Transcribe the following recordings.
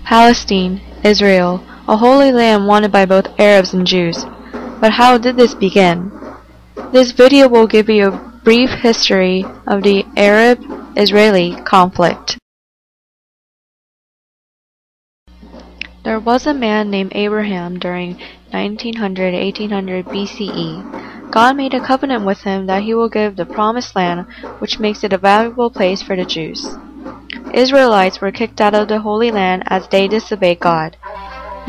Palestine, Israel, a holy land wanted by both Arabs and Jews. But how did this begin? This video will give you a brief history of the Arab-Israeli conflict. There was a man named Abraham during 1900–1800 BCE. God made a covenant with him that he will give the promised land, which makes it a valuable place for the Jews. Israelites were kicked out of the Holy Land as they disobeyed God.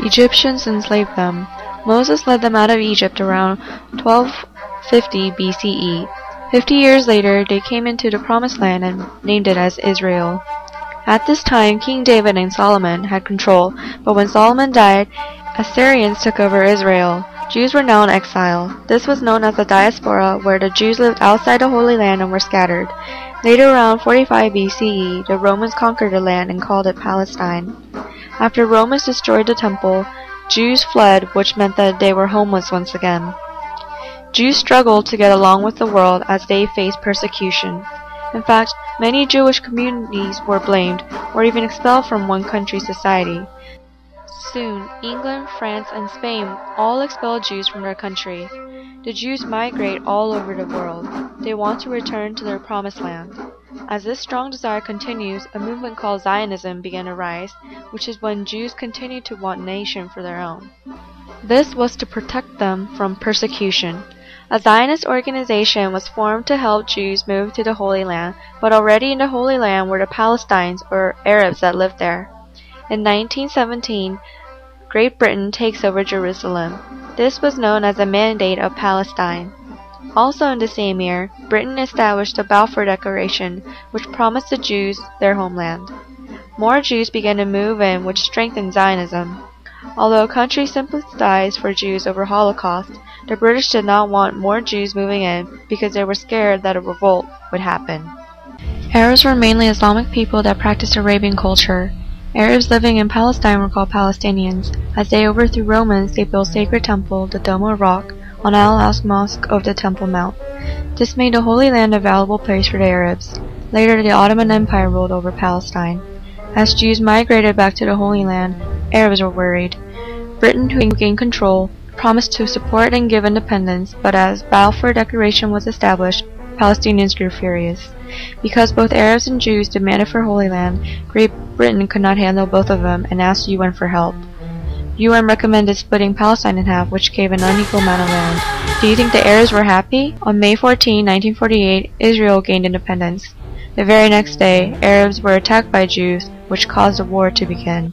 Egyptians enslaved them. Moses led them out of Egypt around 1250 BCE. 50 years later, they came into the Promised Land and named it as Israel. At this time, King David and Solomon had control, but when Solomon died, Assyrians took over Israel. Jews were now in exile. This was known as the diaspora, where the Jews lived outside the Holy Land and were scattered. Later, around 45 BCE, the Romans conquered the land and called it Palestine. After Romans destroyed the temple, Jews fled, which meant that they were homeless once again. Jews struggled to get along with the world as they faced persecution. In fact, many Jewish communities were blamed or even expelled from one country's society. Soon, England, France, and Spain all expelled Jews from their country. The Jews migrate all over the world. They want to return to their promised land. As this strong desire continues, a movement called Zionism began to rise, which is when Jews continued to want a nation for their own. This was to protect them from persecution. A Zionist organization was formed to help Jews move to the Holy Land, but already in the Holy Land were the Palestinians or Arabs that lived there. In 1917, Great Britain takes over Jerusalem. This was known as the Mandate of Palestine. Also in the same year, Britain established the Balfour Declaration, which promised the Jews their homeland. More Jews began to move in, which strengthened Zionism. Although countries sympathized for Jews over Holocaust, the British did not want more Jews moving in because they were scared that a revolt would happen. Arabs were mainly Islamic people that practiced Arabian culture. Arabs living in Palestine were called Palestinians. As they overthrew Romans, they built sacred temple, the Dome of Rock, on Al-Aqsa Mosque of the Temple Mount. This made the Holy Land a valuable place for the Arabs. Later, the Ottoman Empire ruled over Palestine. As Jews migrated back to the Holy Land, Arabs were worried. Britain, who gained control, promised to support and give independence, but as Balfour Declaration was established, Palestinians grew furious. Because both Arabs and Jews demanded for Holy Land, Great Britain could not handle both of them and asked UN for help. UN recommended splitting Palestine in half, which gave an unequal amount of land. Do you think the Arabs were happy? On May 14, 1948, Israel gained independence. The very next day, Arabs were attacked by Jews, which caused a war to begin.